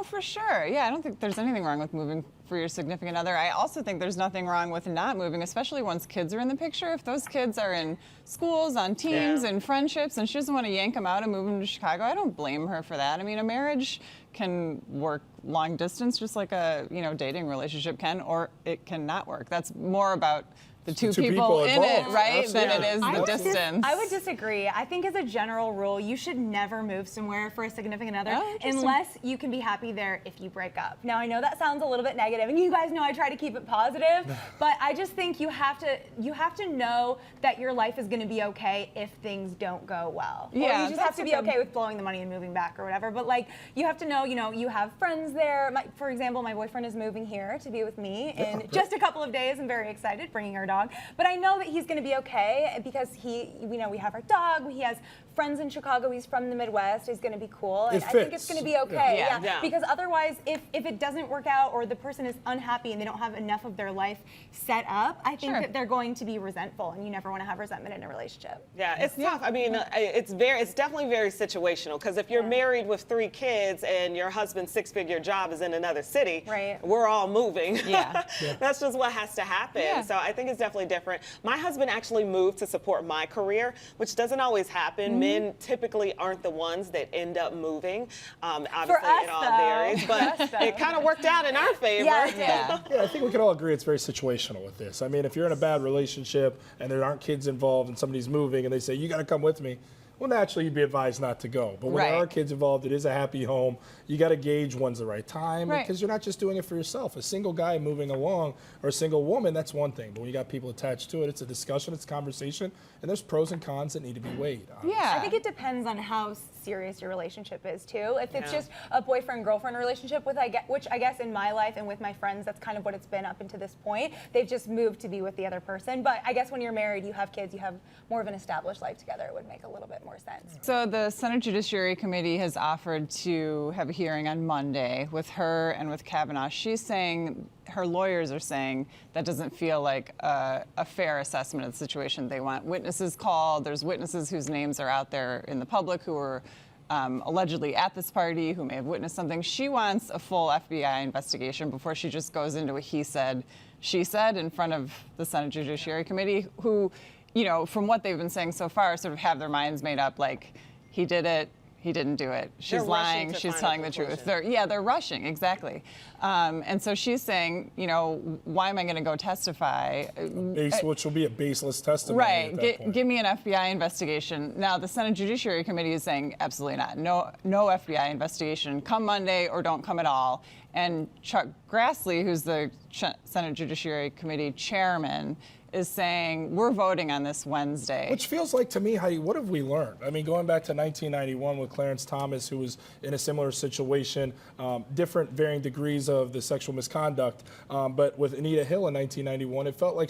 for sure. Yeah, I don't think there's anything wrong with moving for your significant other. I also think there's nothing wrong with not moving, especially once kids are in the picture. If those kids are in schools, on teams, and friendships, and she doesn't want to yank them out and move them to Chicago, I don't blame her for that. I mean, a marriage can work long distance just like a dating relationship can, or it can not work. That's more about the two people in it, right, than it is the distance. I would disagree. I think as a general rule, you should never move somewhere for a significant other unless you can be happy there if you break up. Now, I know that sounds a little bit negative, and you guys know I try to keep it positive, but I just think you have to know that your life is going to be okay if things don't go well. Yeah, or you just have to be okay with blowing the money and moving back or whatever. But like, you have to know, you have friends there. For example, my boyfriend is moving here to be with me in just a couple of days. I'm very excited, bringing our dog. But I know that he's going to be okay because we have our dog. He has friends in Chicago. He's from the Midwest. He's going to be cool. And I think it's going to be okay. Yeah. Because otherwise, if it doesn't work out or the person is unhappy and they don't have enough of their life set up, I think that they're going to be resentful, and you never want to have resentment in a relationship. Yeah, it's tough. I mean, it's definitely very situational, because if you're married with 3 kids and your husband's 6-figure job is in another city, we're all moving. That's just what has to happen. So I think it's definitely different. My husband actually moved to support my career, which doesn't always happen. Men typically aren't the ones that end up moving. Obviously, it all varies, but it kind of worked out in our favor. Yeah, I think we can all agree it's very situational with this. I mean, if you're in a bad relationship and there aren't kids involved and somebody's moving and they say, you got to come with me, well, naturally, you'd be advised not to go. But when there are kids involved, it is a happy home. You got to gauge when's the right time, because you're not just doing it for yourself. A single guy moving along or a single woman, that's one thing. But when you got people attached to it, it's a discussion, it's a conversation, and there's pros and cons that need to be weighed. Obviously. I think it depends on how serious your relationship is, too. If it's just a boyfriend-girlfriend relationship, which I guess in my life and with my friends, that's kind of what it's been up until this point. They've just moved to be with the other person. But I guess when you're married, you have kids, you have more of an established life together, it would make a little bit more sense. So the Senate Judiciary Committee has offered to have a hearing on Monday with her and with Kavanaugh. She's saying, her lawyers are saying, that doesn't feel like a fair assessment of the situation. They want witnesses called. There's witnesses whose names are out there in the public who are allegedly at this party, who may have witnessed something. She wants a full FBI investigation before she just goes into a he said, she said in front of the Senate Judiciary Committee, who, from what they've been saying so far, sort of have their minds made up, like, he did it, he didn't do it. She's lying, she's telling the truth. They're rushing, exactly. And so she's saying, why am I going to go testify? Which will be a baseless testimony. Right. Give me an FBI investigation. Now, the Senate Judiciary Committee is saying absolutely not. No FBI investigation. Come Monday or don't come at all. And Chuck Grassley, who's the Senate Judiciary Committee chairman, is saying, we're voting on this Wednesday. Which feels like, to me, Heidi, what have we learned? I mean, going back to 1991 with Clarence Thomas, who was in a similar situation, different varying degrees of the sexual misconduct. But with Anita Hill in 1991, it felt like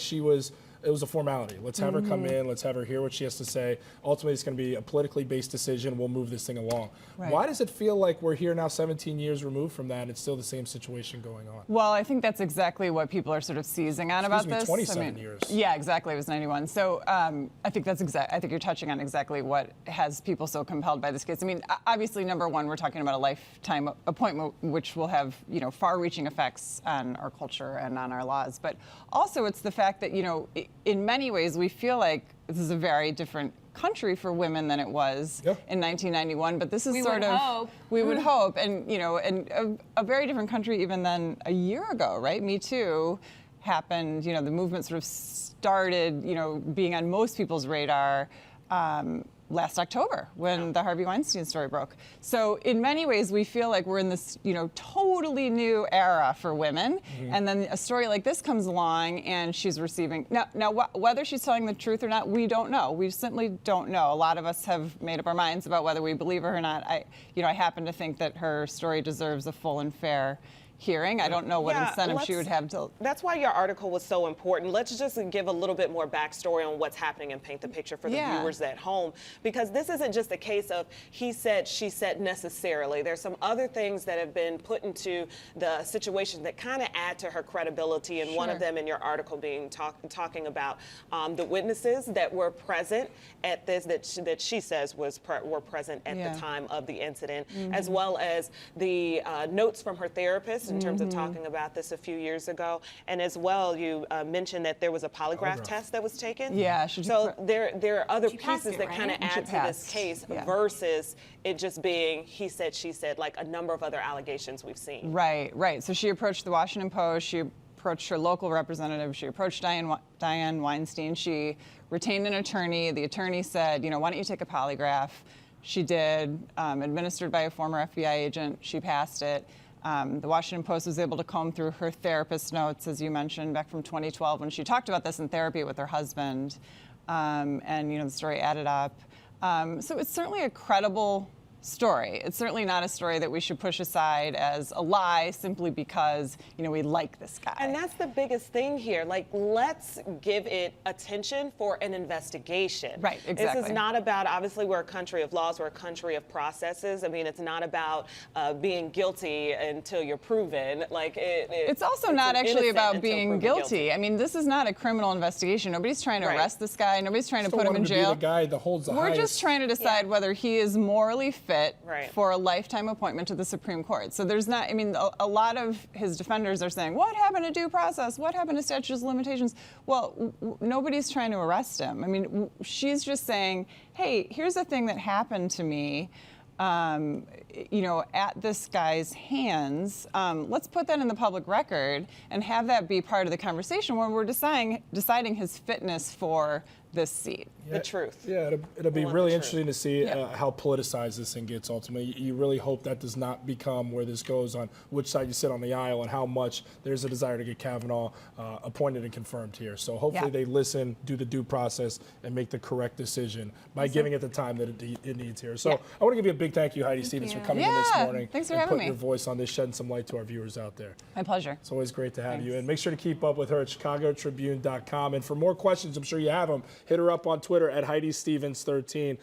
it was a formality. Let's have her come in. Let's have her hear what she has to say. Ultimately, it's going to be a politically based decision. We'll move this thing along. Why does it feel like we're here now 17 years removed from that and it's still the same situation going on? Well, I think that's exactly what people are sort of seizing on about this. 27 years. Yeah, exactly. It was 91. So I think I think you're touching on exactly what has people so compelled by this case. I mean, obviously, number one, we're talking about a lifetime appointment, which will have, far-reaching effects on our culture and on our laws. But also, it's the fact that, in many ways, we feel like this is a very different country for women than it was in 1991. But this is we would hope, and and a very different country even than a year ago, right? Me Too happened. The movement sort of started, being on most people's radar last October when the Harvey Weinstein story broke. So in many ways, we feel like we're in this, totally new era for women. And then a story like this comes along and she's receiving, now whether she's telling the truth or not, we don't know. We simply don't know. A lot of us have made up our minds about whether we believe her or not. I happen to think that her story deserves a full and fair hearing. I don't know what incentive she would have to. That's why your article was so important. Let's just give a little bit more backstory on what's happening and paint the picture for the viewers at home, because this isn't just a case of he said, she said necessarily. There's some other things that have been put into the situation that kind of add to her credibility, and one of them in your article being talking about the witnesses that were present at this, that she says were present at the time of the incident, as well as the notes from her therapist in terms of talking about this a few years ago. And as well, you mentioned that there was a polygraph test that was taken. Yeah. So there are other pieces that kind of add to this case versus it just being he said, she said, like a number of other allegations we've seen. Right, right. So she approached the Washington Post. She approached her local representative. She approached Dianne Weinstein. She retained an attorney. The attorney said, you know, why don't you take a polygraph? She did, administered by a former FBI agent. She passed it. The Washington Post was able to comb through her therapist notes, as you mentioned, back from 2012 when she talked about this in therapy with her husband. And, you know, the story added up. So it's certainly a credible story. It's certainly not a story that we should push aside as a lie simply because, you know, we like this guy. And that's the biggest thing here. Like, let's give it attention for an investigation. Right, exactly. This is not about, obviously, we're a country of laws, we're a country of processes. I mean, it's not about being guilty until you're proven. Like, it's also not actually about being guilty. I mean, this is not a criminal investigation. Nobody's trying to arrest this guy. Nobody's trying to put him in jail. Be the guy that holds the We're highest. just trying to decide whether he is morally fit for a lifetime appointment to the Supreme Court. So there's not, I mean, a lot of his defenders are saying, what happened to due process? What happened to statutes of limitations? Well, nobody's trying to arrest him. I mean, she's just saying, hey, here's the thing that happened to me. You know, at this guy's hands, let's put that in the public record and have that be part of the conversation when we're deciding his fitness for this seat. The truth. Yeah, it'll be really interesting to see how politicized this thing gets ultimately. You really hope that does not become where this goes on which side you sit on the aisle and how much there's a desire to get Kavanaugh appointed and confirmed here. So hopefully they listen, do the due process, and make the correct decision by giving it the time that it needs here. So I want to give you a big thank you, Heidi Stevens, for coming in this morning. Thanks for and having putting me. your voice on this, shedding some light to our viewers out there. My pleasure. It's always great to have you. And make sure to keep up with her at ChicagoTribune.com. And for more questions, I'm sure you have them, hit her up on Twitter at Heidi Stevens 13.